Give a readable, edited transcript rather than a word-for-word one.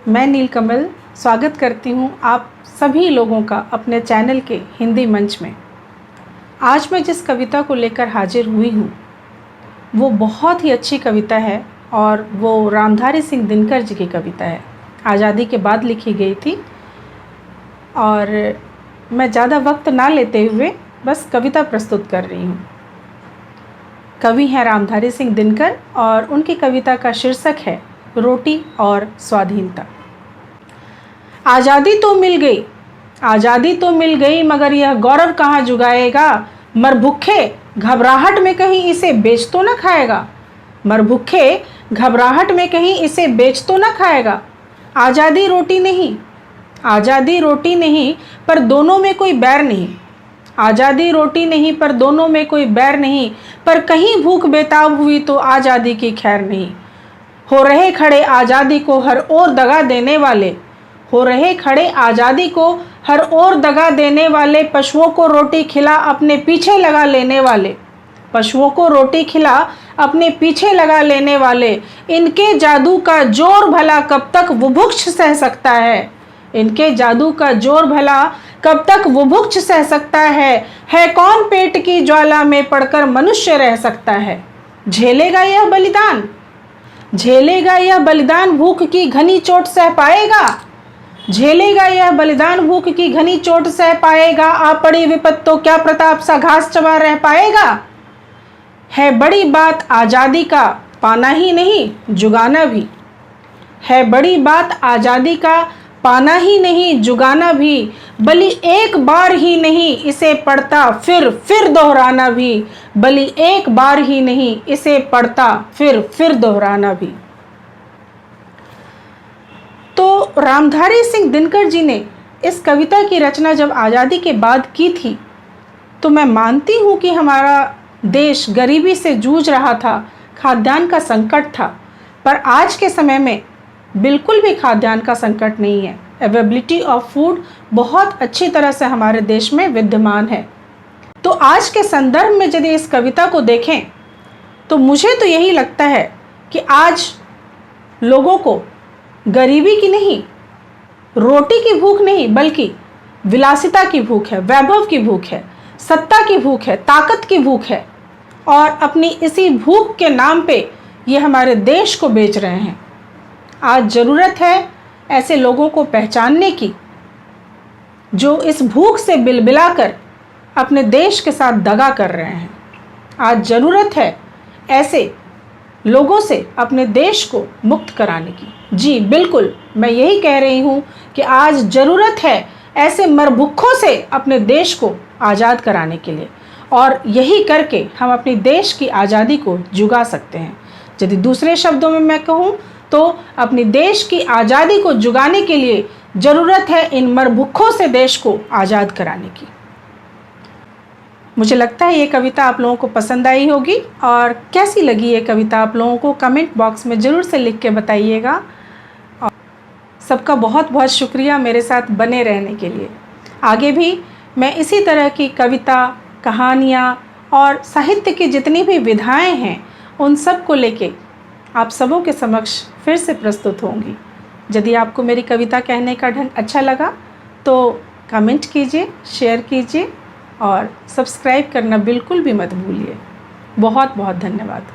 मैं नीलकमल स्वागत करती हूँ आप सभी लोगों का अपने चैनल के हिंदी मंच में। आज मैं जिस कविता को लेकर हाजिर हुई हूँ वो बहुत ही अच्छी कविता है और वो रामधारी सिंह दिनकर जी की कविता है। आज़ादी के बाद लिखी गई थी और मैं ज़्यादा वक्त ना लेते हुए बस कविता प्रस्तुत कर रही हूँ। कवि हैं रामधारी सिंह दिनकर और उनकी कविता का शीर्षक है रोटी और स्वाधीनता। आज़ादी तो मिल गई, आज़ादी तो मिल गई, मगर यह गौरव कहाँ जुगाएगा। मर भूखे घबराहट में कहीं इसे बेच तो ना खाएगा। मर भूखे घबराहट में कहीं इसे बेच तो ना खाएगा। आज़ादी रोटी नहीं, आज़ादी रोटी नहीं, पर दोनों में कोई बैर नहीं। आज़ादी रोटी नहीं, पर दोनों में कोई बैर नहीं। पर कहीं भूख बेताब हुई तो आज़ादी की खैर नहीं। हो रहे खड़े आज़ादी को हर ओर दगा देने वाले, हो रहे खड़े आज़ादी को हर ओर दगा देने वाले। पशुओं को रोटी खिला अपने पीछे लगा लेने वाले, पशुओं को रोटी खिला अपने पीछे लगा लेने वाले। इनके जादू का जोर भला कब तक बुभुक्ष सह सकता है। इनके जादू का जोर भला कब तक बुभुक्ष सह सकता है कौन पेट की ज्वाला में पड़कर मनुष्य रह सकता है। झेलेगा यह बलिदान, झेलेगा यह बलिदान, भूख की घनी चोट सह पाएगा। झेलेगा यह बलिदान, भूख की घनी चोट सह पाएगा। आ पड़ी विपत तो क्या प्रताप सा घास चबा रह पाएगा। है बड़ी बात आज़ादी का पाना ही नहीं जुगाना भी, है बड़ी बात आज़ादी का पाना ही नहीं जुगाना भी। बलि एक बार ही नहीं इसे पढ़ता फिर दोहराना भी, बलि एक बार ही नहीं इसे पढ़ता फिर दोहराना भी। तो रामधारी सिंह दिनकर जी ने इस कविता की रचना जब आज़ादी के बाद की थी तो मैं मानती हूँ कि हमारा देश गरीबी से जूझ रहा था, खाद्यान्न का संकट था। पर आज के समय में बिल्कुल भी खाद्यान्न का संकट नहीं है। अवेलेबिलिटी ऑफ फूड बहुत अच्छी तरह से हमारे देश में विद्यमान है। तो आज के संदर्भ में यदि इस कविता को देखें तो मुझे तो यही लगता है कि आज लोगों को गरीबी की नहीं, रोटी की भूख नहीं, बल्कि विलासिता की भूख है, वैभव की भूख है, सत्ता की भूख है, ताकत की भूख है। और अपनी इसी भूख के नाम पे ये हमारे देश को बेच रहे हैं। आज ज़रूरत है ऐसे लोगों को पहचानने की जो इस भूख से बिलबिलाकर अपने देश के साथ दगा कर रहे हैं। आज ज़रूरत है ऐसे लोगों से अपने देश को मुक्त कराने की। जी बिल्कुल, मैं यही कह रही हूँ कि आज ज़रूरत है ऐसे मरभुक्खों से अपने देश को आज़ाद कराने के लिए, और यही करके हम अपने देश की आज़ादी को जुगा सकते हैं। यदि दूसरे शब्दों में मैं कहूँ तो अपने देश की आज़ादी को जुगाने के लिए ज़रूरत है इन मरभुक्खों से देश को आज़ाद कराने की। मुझे लगता है ये कविता आप लोगों को पसंद आई होगी, और कैसी लगी ये कविता आप लोगों को कमेंट बॉक्स में ज़रूर से लिख के बताइएगा। और सबका बहुत बहुत शुक्रिया मेरे साथ बने रहने के लिए। आगे भी मैं इसी तरह की कविता, कहानियाँ और साहित्य की जितनी भी विधाएं हैं उन सब को लेके आप सबों के समक्ष फिर से प्रस्तुत होंगी। यदि आपको मेरी कविता कहने का ढंग अच्छा लगा तो कमेंट कीजिए, शेयर कीजिए और सब्सक्राइब करना बिल्कुल भी मत भूलिए। बहुत बहुत धन्यवाद।